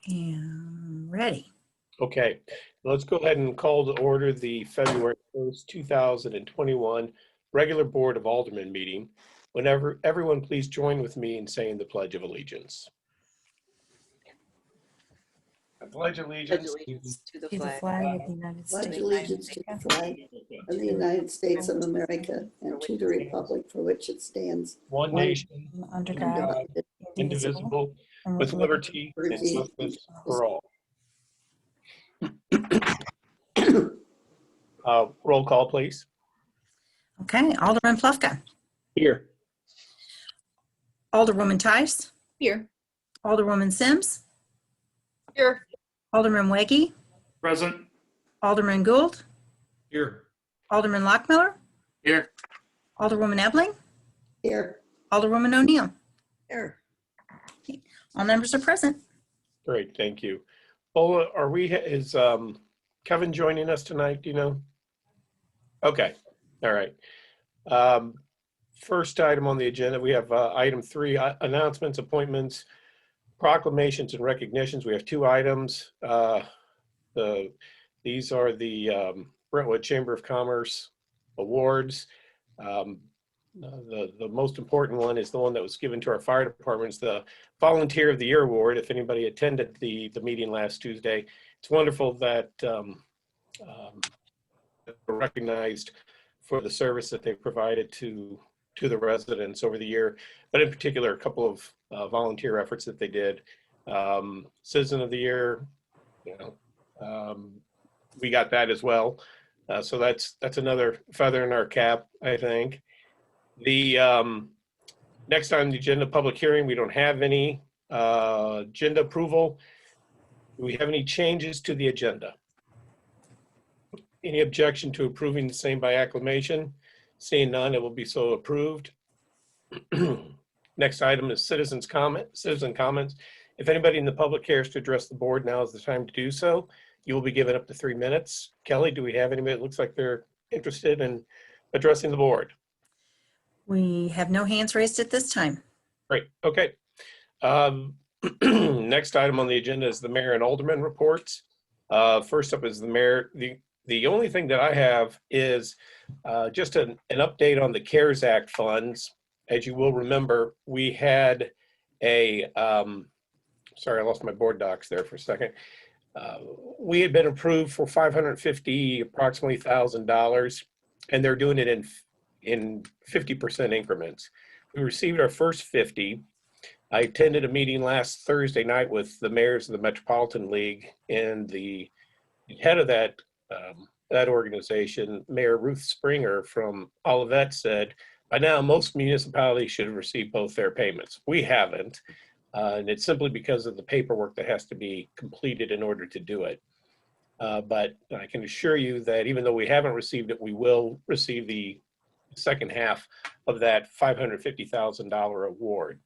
And ready. Okay, let's go ahead and call to order the February 1st, 2021 regular Board of Aldermen meeting. Whenever everyone please join with me in saying the Pledge of Allegiance. I pledge allegiance To the To the flag flag of the United Pledge States. allegiance to the flag of the United States of America and to the republic for which it stands, one nation, Under under God, God, indivisible, and with liberty and liberty justice for all. Roll call, please. Okay, Alderman Plufka. Here. Alderwoman Tice. Here. Alderwoman Sims. Here. Alderman Weggie. Present. Alderman Gould. Here. Alderman Lockmiller. Here. Alderwoman Ebling. here. Alderwoman O'Neill. Here. All members are present. Great, thank you. Bola, is Kevin joining us tonight, do you know? Okay, all right. First item on the agenda, we have item 3, announcements, appointments, proclamations, and recognitions. We have 2 items. These are the Brentwood Chamber of Commerce awards. The most important one is the one that was given to our fire department. It's the Volunteer of the Year Award. If anybody attended the meeting last Tuesday, it's wonderful that they're recognized for the service that they provided to the residents over the year, but in particular, a couple of volunteer efforts that they did. Citizen of the Year, we got that as well. So that's another feather in our cap, I think. The next on the agenda, public hearing, we don't have any agenda approval. Do we have any changes to the agenda? Any objection to approving the same by acclamation? Seeing none, it will be so approved. Next item is citizen comments. If anybody in the public cares to address the board, now is the time to do so. You will be given up to 3 minutes. Kelly, do we have anybody that looks like they're interested in addressing the board? We have no hands raised at this time. Great, okay. Next item on the agenda is the mayor and alderman reports. First up is the mayor. The only thing that I have is just an update on the CARES Act funds. As you will remember, we had a, sorry, I lost my board docs there for a second. We had been approved for approximately $1,000, and they're doing it in 50% increments. We received our first 50. I attended a meeting last Thursday night with the mayors of the Metropolitan League, and the head of that organization, Mayor Ruth Springer from Olivet, said, by now most municipalities should have received both their payments. We haven't, and it's simply because of the paperwork that has to be completed in order to do it. But I can assure you that even though we haven't received it, we will receive the second half of that $550,000 award.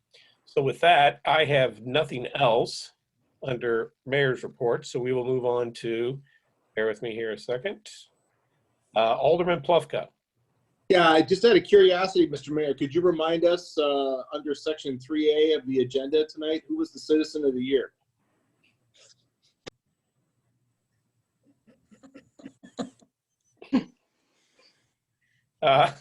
So with that, I have nothing else under mayor's report, so we will move on to, bear with me here a second, Alderman Plufka. Yeah, I just out of curiosity, Mr. Mayor, could you remind us under section 3A of the agenda tonight, who was the citizen of the year? A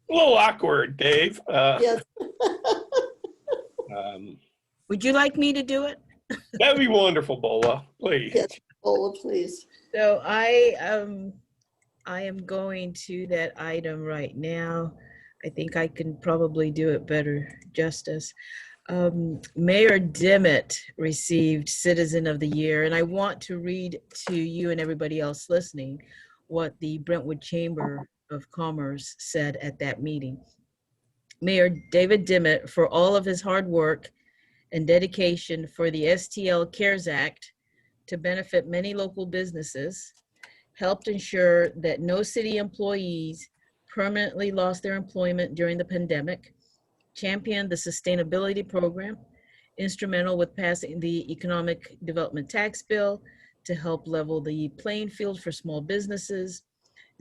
little awkward, Dave. Yes. Would you like me to do it? That'd be wonderful, Bola, please. Yes, Bola, please. So I am going to that item right now. I think I can probably do it better justice. Mayor Dimmitt received Citizen of the Year, and I want to read to you and everybody else listening what the Brentwood Chamber of Commerce said at that meeting. Mayor David Dimmitt, for all of his hard work and dedication for the STL CARES Act to benefit many local businesses, helped ensure that no city employees permanently lost their employment during the pandemic, championed the sustainability program, instrumental with passing the economic development tax bill to help level the playing field for small businesses,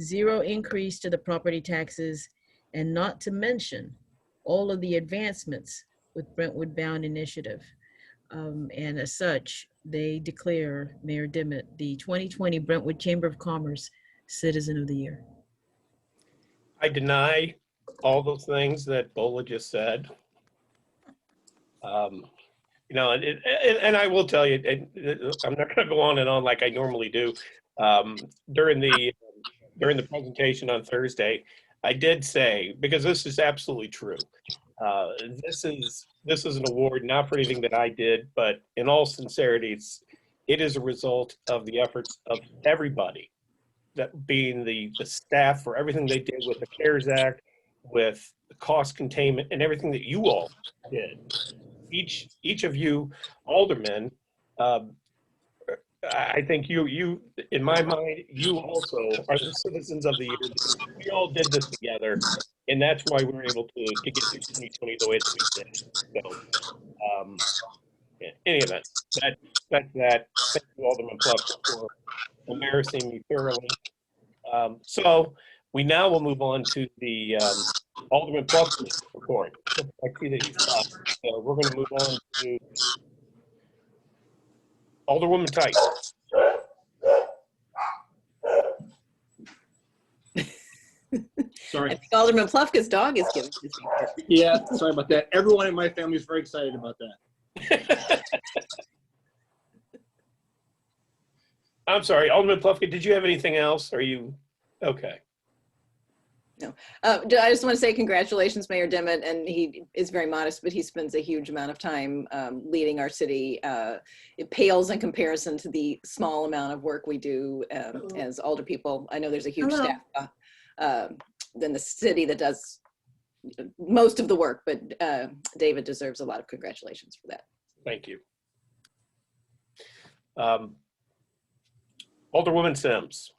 zero increase to the property taxes, and not to mention all of the advancements with Brentwood Bound Initiative. And as such, they declare Mayor Dimmitt the 2020 Brentwood Chamber of Commerce Citizen of the Year. I deny all those things that Bola just said. You know, and I will tell you, I'm not going to go on and on like I normally do. During the presentation on Thursday, I did say, because this is absolutely true, this is an award not for anything that I did, but in all sincerity, it is a result of the efforts of everybody, that being the staff for everything they did with the CARES Act, with the cost containment, and everything that you all did. Each of you aldermen, I think you, in my mind, you also are the citizens of the year. We all did this together, and that's why we were able to get through 2020 the way that we did. So, in any event, that's that. Thank you, Alderman Pluck, for embarrassing me thoroughly. So we now will move on to the Alderman Pluck report. I see that you stopped. So we're going to move on to Alderwoman Tice. I think Alderman Plufka's dog is giving his report. Yeah, sorry about that. Everyone in my family is very excited about that. I'm sorry, Alderman Plufka, did you have anything else? Are you okay? No. I just want to say congratulations, Mayor Dimmitt, and he is very modest, but he spends a huge amount of time leading our city. It pales in comparison to the small amount of work we do as alder people. I know there's a huge staff in the city that does most of the work, but David deserves a lot of congratulations for that. Thank you. Alderwoman Sims.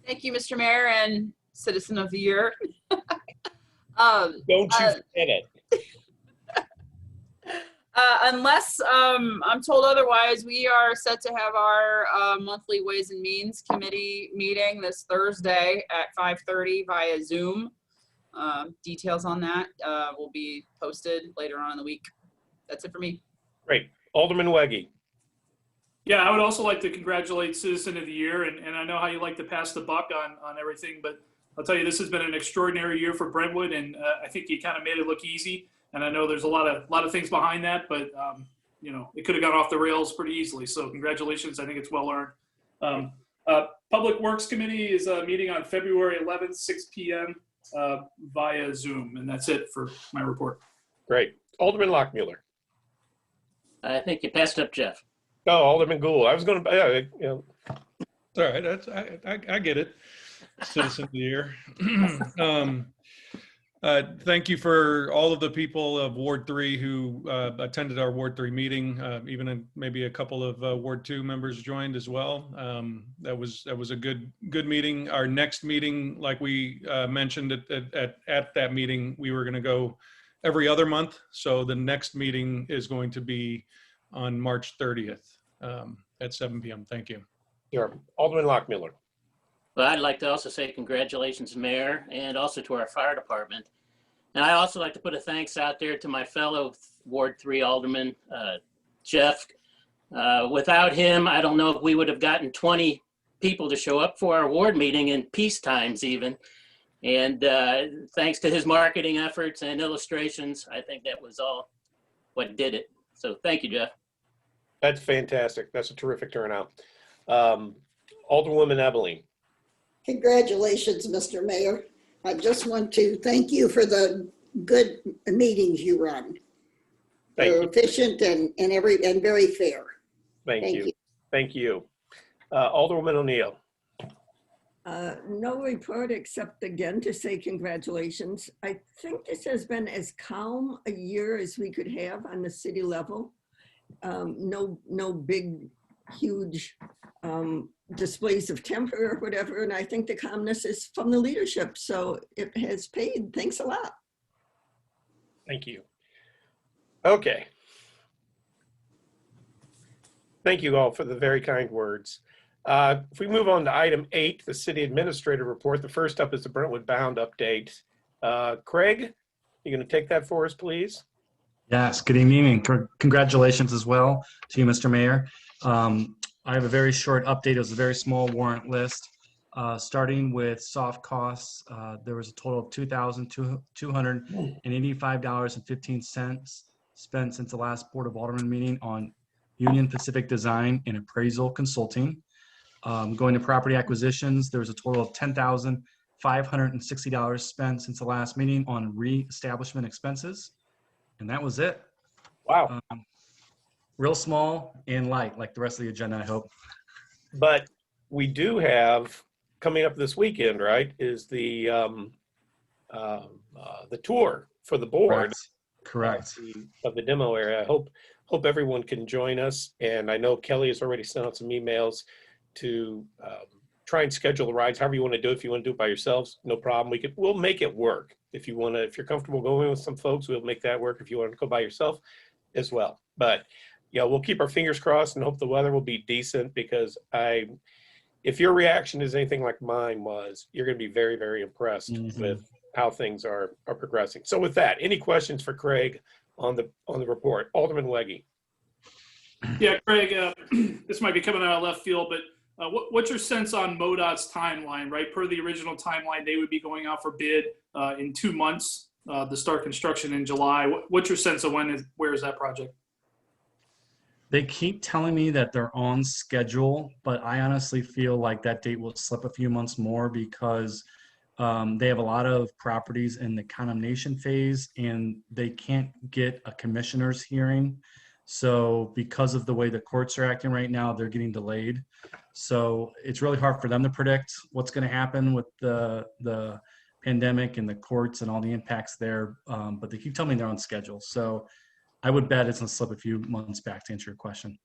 Thank you, Mr. Mayor and Citizen of the Year. Don't you forget it. Unless I'm told otherwise, we are set to have our monthly Ways and Means Committee meeting this Thursday at 5:30 via Zoom. Details on that will be posted later on in the week. That's it for me. Great. Alderman Weggie. Yeah, I would also like to congratulate Citizen of the Year, and I know how you like to pass the buck on everything, but I'll tell you, this has been an extraordinary year for Brentwood, and I think you kind of made it look easy. And I know there's a lot of things behind that, but you know, it could have gone off the rails pretty easily. So congratulations, I think it's well earned. Public Works Committee is meeting on February 11th, 6 p.m. Via Zoom, and that's it for my report. Great. Alderman Lockmuller. I think you passed up Jeff. Oh, Alderman Gould. I was going to, you know. All right, that's I get it. Citizen of the Year. Thank you for all of the people of Ward 3 who attended our Ward 3 meeting. Even maybe a couple of Ward 2 members joined as well. That was a good meeting. Our next meeting, like we mentioned at that meeting, we were going to go every other month. So the next meeting is going to be on March 30th at 7 p.m. Thank you. Sure. Alderman Lockmuller. Well, I'd like to also say congratulations, Mayor, and also to our fire department. And I also like to put a thanks out there to my fellow Ward 3 Alderman, Jeff. Without him, I don't know if we would have gotten 20 people to show up for our ward meeting in peace times even. And thanks to his marketing efforts and illustrations, I think that was all what did it. So thank you, Jeff. That's fantastic. That's a terrific turnout. Alderwoman Ebeling. Congratulations, Mr. Mayor. I just want to thank you for the good meetings you run. Thank They're you. efficient and very fair. Thank you. Thank you. Alderwoman O'Neill. No report except again to say congratulations. I think this has been as calm a year as we could have on the city level. No big, huge displays of temper or whatever. And I think the calmness is from the leadership. So it has paid. Thanks a lot. Thank you. Okay. Thank you all for the very kind words. If we move on to item 8, the city administrator report, the first up is the Brentwood Bound update. Craig, you going to take that for us, please? Yes, good evening and congratulations as well to you, Mr. Mayor. I have a very short update. It was a very small warrant list. Starting with soft costs, there was a total of $2,285.15 spent since the last Board of Aldermen meeting on Union Pacific Design and Appraisal Consulting. Going to property acquisitions, there was a total of $10,560 spent since the last meeting on reestablishment expenses. And that was it. Wow. Real small and light, like the rest of the agenda, I hope. But we do have, coming up this weekend, right, is the tour for the board. Correct. Of the demo area. I hope everyone can join us. And I know Kelly has already sent out some emails to try and schedule the rides, however you want to do it. If you want to do it by yourselves, no problem. We'll make it work. If you're comfortable going with some folks, we'll make that work. If you want to go by yourself as well. But yeah, we'll keep our fingers crossed and hope the weather will be decent, because if your reaction is anything like mine was, you're going to be very, very impressed with how things are progressing. So with that, any questions for Craig on the report? Alderman Weggie. Yeah, Craig, this might be coming out of left field, but what's your sense on MoDOT's timeline, right? Per the original timeline, they would be going out for bid in 2 months to start construction in July. What's your sense of where is that project? They keep telling me that they're on schedule, but I honestly feel like that date will slip a few months more, because they have a lot of properties in the condemnation phase and they can't get a commissioner's hearing. So because of the way the courts are acting right now, they're getting delayed. So it's really hard for them to predict what's going to happen with the pandemic and the courts and all the impacts there. But they keep telling me they're on schedule. So I would bet it's going to slip a few months back, to answer your question.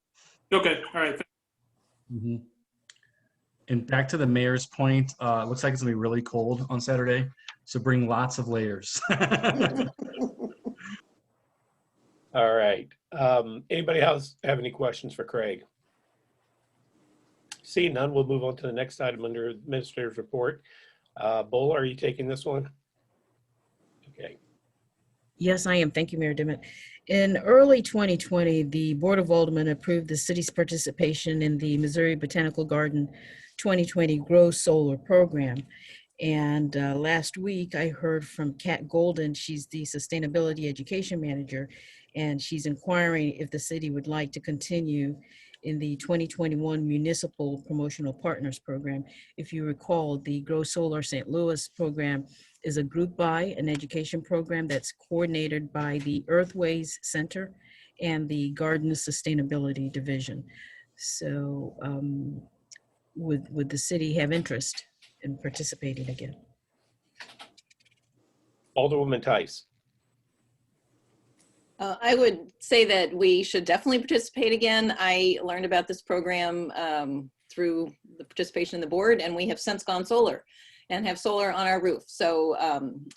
Okay, all right. And back to the mayor's point, it looks like it's going to be really cold on Saturday. So bring lots of layers. All right. Anybody else have any questions for Craig? See none, we'll move on to the next item under Administrator's Report. Bola, are you taking this one? Okay. Yes, I am. Thank you, Mayor Dimmitt. In early 2020, the Board of Aldermen approved the city's participation in the Missouri Botanical Garden 2020 Grow Solar Program. And last week, I heard from Kat Golden. She's the Sustainability Education Manager, and she's inquiring if the city would like to continue in the 2021 Municipal Promotional Partners Program. If you recall, the Grow Solar St. Louis program is a group buy, an education program that's coordinated by the Earthways Center and the Garden Sustainability Division. So would the city have interest in participating again? Alderwoman Tice. I would say that we should definitely participate again. I learned about this program through the participation in the board, and we have since gone solar and have solar on our roof. So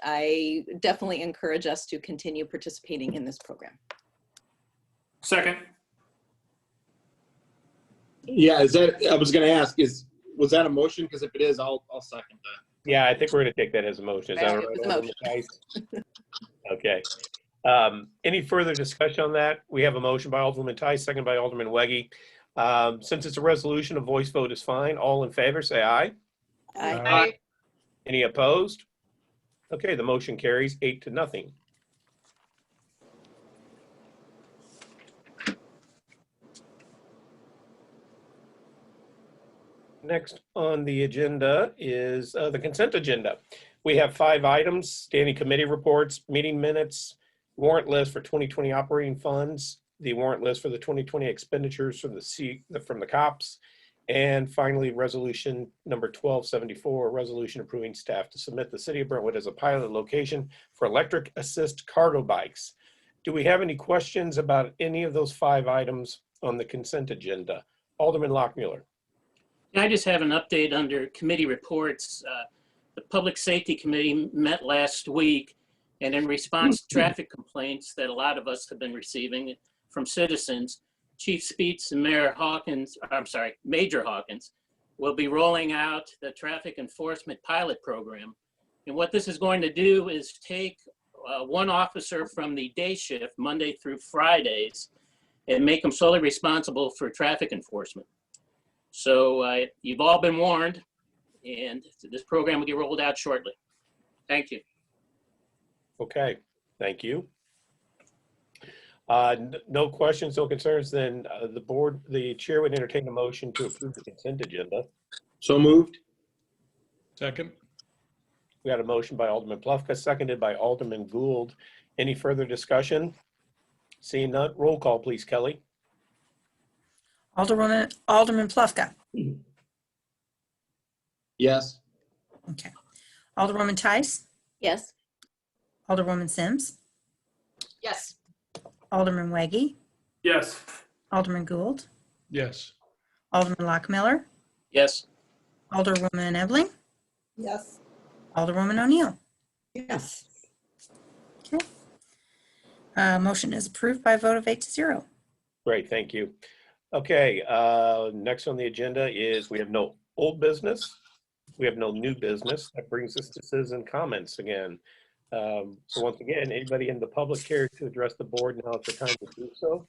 I definitely encourage us to continue participating in this program. Second. Yeah, I was going to ask, was that a motion? Because if it is, I'll second that. Yeah, I think we're going to take that as a motion. Is that all right, Alderman Tice? Okay. Any further discussion on that? We have a motion by Alderman Tice, second by Alderman Weggie. Since it's a resolution, a voice vote is fine. All in favor, say aye. Aye. Aye. Any opposed? Okay, the motion carries 8-0. Next on the agenda is the consent agenda. We have 5 items: standing committee reports, meeting minutes, warrant list for 2020 operating funds, the warrant list for the 2020 expenditures from the COPS, and finally, resolution number 1274, a resolution approving staff to submit the city of Brentwood as a pilot location for electric assist cargo bikes. Do we have any questions about any of those 5 items on the consent agenda? Alderman Lockmuller. I just have an update under committee reports. The Public Safety Committee met last week, and in response to traffic complaints that a lot of us have been receiving from citizens, Chief Speets and Major Hawkins will be rolling out the traffic enforcement pilot program. And what this is going to do is take one officer from the day shift, Monday through Fridays, and make them solely responsible for traffic enforcement. So you've all been warned, and this program will get rolled out shortly. Thank you. Okay, thank you. No questions, no concerns, then the chair would entertain a motion to approve the consent agenda. So moved. Second. We got a motion by Alderman Plufka, seconded by Alderman Gould. Any further discussion? Seeing none, roll call, please, Kelly. Alderman Plufka. Yes. Okay. Alderwoman Tice. Yes. Alderwoman Sims. Yes. Alderman Weggie. Yes. Alderman Gould. Yes. Alderman Lockmiller. Yes. Alderwoman Ebling. Yes. Alderwoman O'Neill. Yes. Okay. Motion is approved by a vote of 8-0. Great, thank you. Okay, next on the agenda is we have no old business. We have no new business. That brings us to citizen comments again. So once again, anybody in the public care to address the board, now is the time to do so.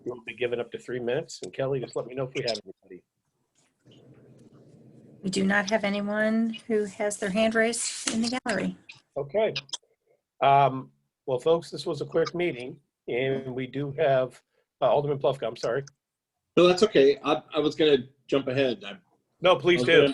You'll be given up to 3 minutes. And Kelly, just let me know if we have anybody. We do not have anyone who has their hand raised in the gallery. Okay. Well, folks, this was a quick meeting, and we do have Alderman Plufka. I'm sorry. No, that's okay. I was going to jump ahead. No, please do.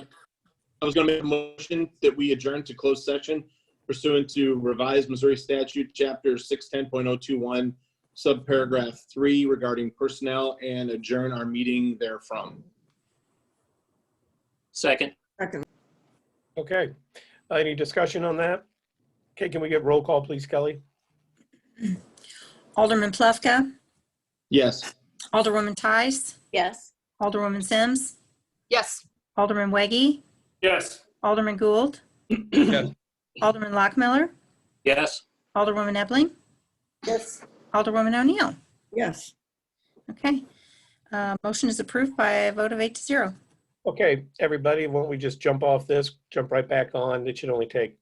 I was going to make a motion that we adjourn to closed session pursuant to revised Missouri statute, chapter 610.021, subparagraph 3 regarding personnel, and adjourn our meeting therefrom. Second. Second. Okay. Any discussion on that? Okay, can we get roll call, please, Kelly? Alderman Plufka. Yes. Alderwoman Tice. Yes. Alderwoman Sims. Yes. Alderman Weggie. Yes. Alderman Gould. Yes. Alderman Lockmiller. Yes. Alderwoman Ebling. Yes. Alderwoman O'Neill. Yes. Okay. Motion is approved by a vote of 8-0. Okay, everybody, why don't we just jump off this, jump right back on? It should only take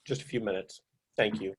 just a few minutes. Thank you.